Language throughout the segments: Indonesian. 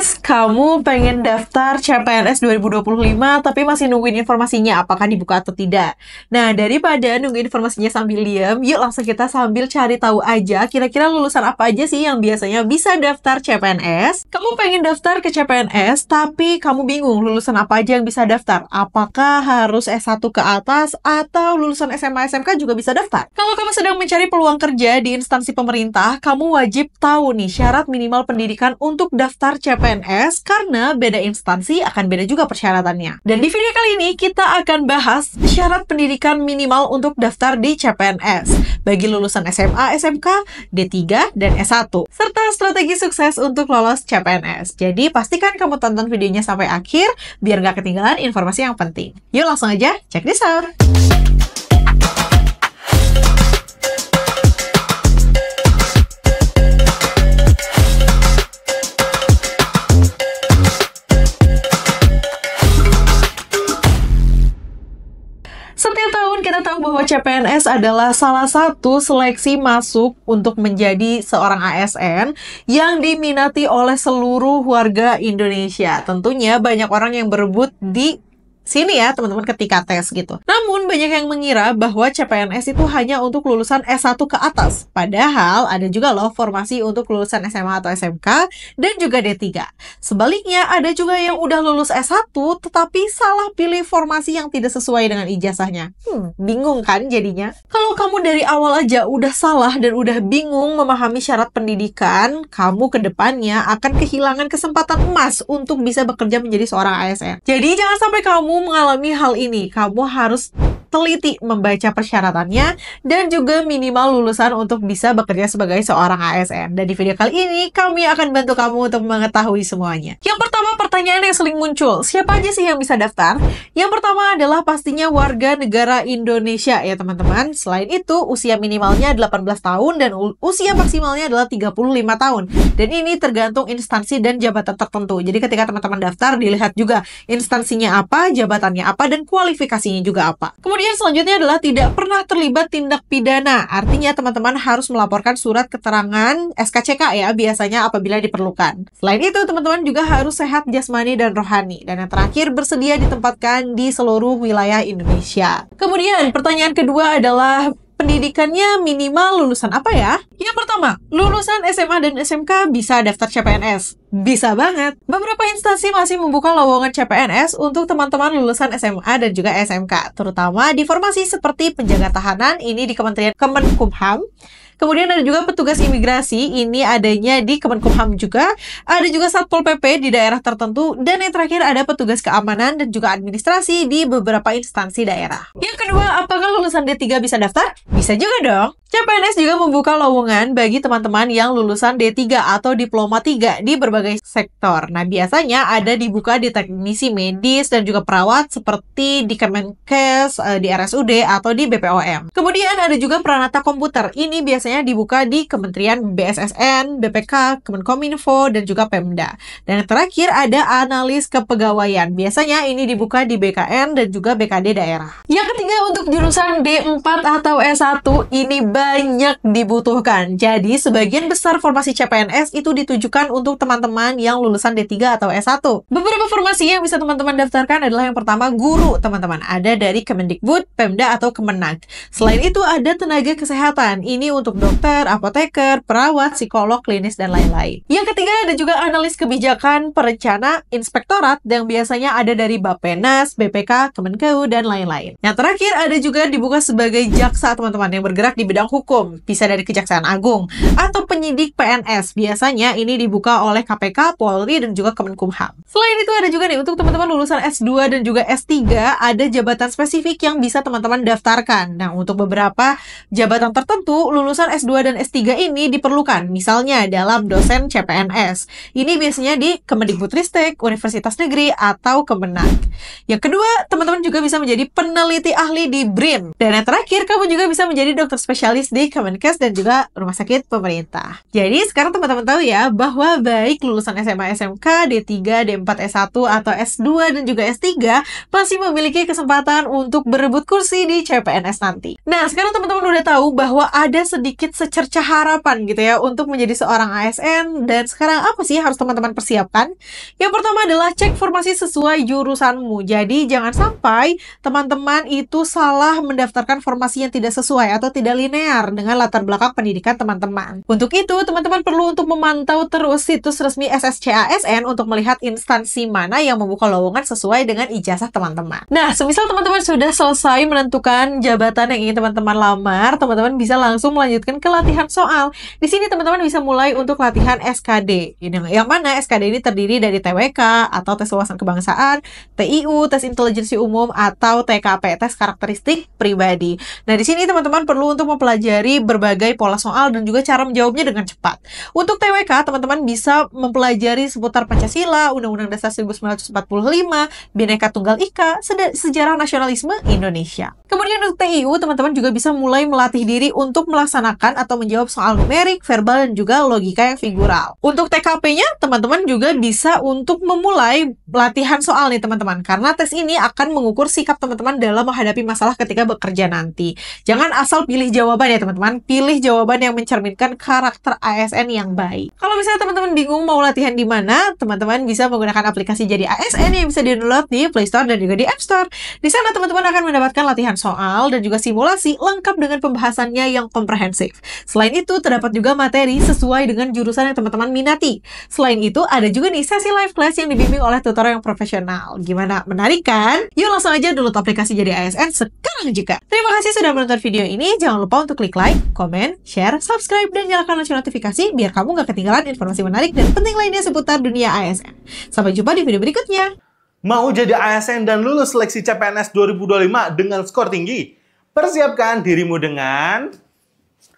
CPNS, kamu pengen daftar CPNS 2025 tapi masih nungguin informasinya apakah dibuka atau tidak. Nah, daripada nungguin informasinya sambil diam, yuk langsung kita sambil cari tahu aja kira-kira lulusan apa aja sih yang biasanya bisa daftar CPNS. Kamu pengen daftar ke CPNS tapi kamu bingung lulusan apa aja yang bisa daftar. Apakah harus S1 ke atas atau lulusan SMA SMK juga bisa daftar? Kalau kamu sedang mencari peluang kerja di instansi pemerintah, kamu wajib tahu nih syarat minimal pendidikan untuk daftar CPNS karena beda instansi akan beda juga persyaratannya. Dan di video kali ini kita akan bahas syarat pendidikan minimal untuk daftar di CPNS bagi lulusan SMA, SMK, D3, dan S1 serta strategi sukses untuk lolos CPNS. Jadi pastikan kamu tonton videonya sampai akhir biar nggak ketinggalan informasi yang penting. Yuk langsung aja check this out. Setiap tahun kita tahu bahwa CPNS adalah salah satu seleksi masuk untuk menjadi seorang ASN yang diminati oleh seluruh warga Indonesia. Tentunya banyak orang yang berebut di sini ya teman-teman ketika tes gitu. Namun banyak yang mengira bahwa CPNS itu hanya untuk lulusan S1 ke atas. Padahal ada juga loh formasi untuk lulusan SMA atau SMK dan juga D3. Sebaliknya ada juga yang udah lulus S1 tetapi salah pilih formasi yang tidak sesuai dengan ijazahnya. Bingung kan jadinya? Kalau kamu dari awal aja udah salah dan udah bingung memahami syarat pendidikan, kamu ke depannya akan kehilangan kesempatan emas untuk bisa bekerja menjadi seorang ASN. Jadi jangan sampai kamu mengalami hal ini. Kamu harus teliti membaca persyaratannya dan juga minimal lulusan untuk bisa bekerja sebagai seorang ASN. Dan di video kali ini kami akan bantu kamu untuk mengetahui semuanya. Yang pertama, pertanyaan yang sering muncul, siapa aja sih yang bisa daftar? Yang pertama adalah pastinya warga negara Indonesia ya teman-teman. Selain itu usia minimalnya 18 tahun dan usia maksimalnya adalah 35 tahun. Dan ini tergantung instansi dan jabatan tertentu. Jadi ketika teman-teman daftar dilihat juga instansinya apa, jabatannya apa, dan kualifikasinya juga apa. Kemudian selanjutnya adalah tidak pernah terlibat tindak pidana. Artinya teman-teman harus melaporkan surat keterangan SKCK ya, biasanya apabila diperlukan. Selain itu teman-teman juga harus sehat jasmani dan rohani. Dan yang terakhir bersedia ditempatkan di seluruh wilayah Indonesia. Kemudian pertanyaan kedua adalah pendidikannya minimal lulusan apa ya? Yang pertama, lulusan SMA dan SMK bisa daftar CPNS. Bisa banget. Beberapa instansi masih membuka lowongan CPNS untuk teman-teman lulusan SMA dan juga SMK, terutama di formasi seperti penjaga tahanan, ini di Kementerian Kemenkumham. Kemudian ada juga petugas imigrasi, ini adanya di Kemenkumham juga. Ada juga Satpol PP di daerah tertentu. Dan yang terakhir ada petugas keamanan dan juga administrasi di beberapa instansi daerah. Yang kedua, apakah lulusan D3 bisa daftar? Bisa juga dong. CPNS juga membuka lowongan bagi teman-teman yang lulusan D3 atau Diploma 3 di berbagai sektor. Nah, biasanya ada dibuka di teknisi medis dan juga perawat seperti di Kemenkes, di RSUD, atau di BPOM. Kemudian ada juga peranata komputer. Ini biasanya dibuka di Kementerian BSSN, BPK, Kemenkominfo, dan juga Pemda. Dan yang terakhir ada analis kepegawaian. Biasanya ini dibuka di BKN dan juga BKD daerah. Yang ketiga untuk jurusan D4 atau S1, ini banyak dibutuhkan. Jadi, sebagian besar formasi CPNS itu ditujukan untuk teman-teman yang lulusan D3 atau S1. Beberapa formasi yang bisa teman-teman daftarkan adalah yang pertama, guru, teman-teman. Ada dari Kemendikbud, Pemda, atau Kemenag. Selain itu, ada tenaga kesehatan. Ini untuk dokter, apoteker, perawat, psikolog, klinis, dan lain-lain. Yang ketiga, ada juga analis kebijakan, perencana, inspektorat, yang biasanya ada dari Bappenas, BPK, Kemenkeu, dan lain-lain. Yang terakhir, ada juga dibuka sebagai jaksa, teman-teman, yang bergerak di bidang hukum, bisa dari Kejaksaan Agung, atau penyidik PNS. Biasanya ini dibuka oleh KPK, Polri, dan juga Kemenkumham. Selain itu ada juga nih untuk teman-teman lulusan S2 dan juga S3, ada jabatan spesifik yang bisa teman-teman daftarkan. Nah, untuk beberapa jabatan tertentu, lulusan S2 dan S3 ini diperlukan. Misalnya dalam dosen CPNS. Ini biasanya di Kemendikbudristek, Universitas Negeri, atau Kemenag. Yang kedua, teman-teman juga bisa menjadi peneliti ahli di BRIN. Dan yang terakhir, kamu juga bisa menjadi dokter spesialis di Kemenkes dan juga rumah sakit pemerintah. Jadi sekarang teman-teman tahu ya bahwa baik lulusan SMA, SMK, D3, D4, S1, atau S2 dan juga S3 masih memiliki kesempatan untuk berebut kursi di CPNS nanti. Nah, sekarang teman-teman udah tahu bahwa ada sedikit sedikit secercah harapan gitu ya untuk menjadi seorang ASN. Dan sekarang apa sih yang harus teman-teman persiapkan? Yang pertama adalah cek formasi sesuai jurusanmu. Jadi jangan sampai teman-teman itu salah mendaftarkan formasi yang tidak sesuai atau tidak linear dengan latar belakang pendidikan teman-teman. Untuk itu, teman-teman perlu untuk memantau terus situs resmi SSCASN untuk melihat instansi mana yang membuka lowongan sesuai dengan ijazah teman-teman. Nah, semisal teman-teman sudah selesai menentukan jabatan yang ingin teman-teman lamar, teman-teman bisa langsung melanjutkan ke latihan soal. Di sini teman-teman bisa mulai untuk latihan SKD. Yang mana SKD ini terdiri dari TWK atau tes wawasan kebangsaan, TIU, tes intelijensi umum, atau TKP, tes karakteristik pribadi. Nah, di sini teman-teman perlu untuk mempelajari berbagai pola soal dan juga cara menjawabnya dengan cepat. Untuk TWK, teman-teman bisa mempelajari seputar Pancasila, Undang-Undang Dasar 1945, Bhinneka Tunggal Ika, sejarah nasionalisme Indonesia. Kemudian untuk TIU, teman-teman juga bisa mulai melatih diri untuk melaksanakan atau menjawab soal numerik, verbal, dan juga logika yang figural. Untuk TKP-nya, teman-teman juga bisa untuk memulai latihan soal nih teman-teman, karena tes ini akan mengukur sikap teman-teman dalam menghadapi masalah ketika bekerja nanti. Jangan asal pilih jawaban ya teman-teman, pilih jawaban yang mencerminkan karakter ASN yang baik. Kalau misalnya teman-teman bingung mau latihan di mana, teman-teman bisa menggunakan aplikasi Jadi ASN yang bisa di-download di Play Store dan juga di App Store. Di sana teman-teman akan mendapatkan latihan soal dan juga simulasi lengkap dengan pembahasannya yang komprehensif. Selain itu, terdapat juga materi sesuai dengan jurusan yang teman-teman minati. Selain itu, ada juga nih sesi live class yang dibimbing oleh tutor yang profesional. Gimana? Menarik kan? Yuk langsung aja download aplikasi Jadi ASN sekarang juga. Terima kasih sudah menonton video ini. Jangan lupa untuk klik like, komen, share, subscribe, dan nyalakan lonceng notifikasi biar kamu gak ketinggalan informasi menarik dan penting lainnya seputar dunia ASN. Sampai jumpa di video berikutnya. Mau jadi ASN dan lulus seleksi CPNS 2025 dengan skor tinggi? Persiapkan dirimu dengan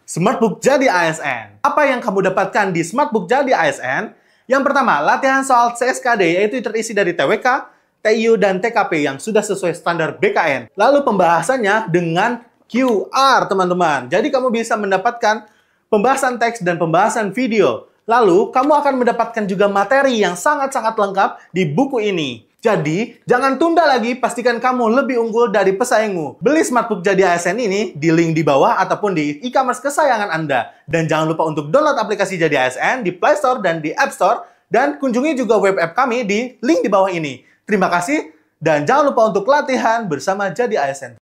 Smartbook Jadi ASN. Apa yang kamu dapatkan di Smartbook Jadi ASN? Yang pertama, latihan soal CSKD yaitu terisi dari TWK, TIU, dan TKP yang sudah sesuai standar BKN. Lalu pembahasannya dengan QR, teman-teman. Jadi kamu bisa mendapatkan pembahasan teks dan pembahasan video. Lalu, kamu akan mendapatkan juga materi yang sangat-sangat lengkap di buku ini. Jadi, jangan tunda lagi, pastikan kamu lebih unggul dari pesaingmu. Beli Smartbook Jadi ASN ini di link di bawah ataupun di e-commerce kesayangan Anda. Dan jangan lupa untuk download aplikasi Jadi ASN di Play Store dan di App Store. Dan kunjungi juga web app kami di link di bawah ini. Terima kasih, dan jangan lupa untuk latihan bersama Jadi ASN.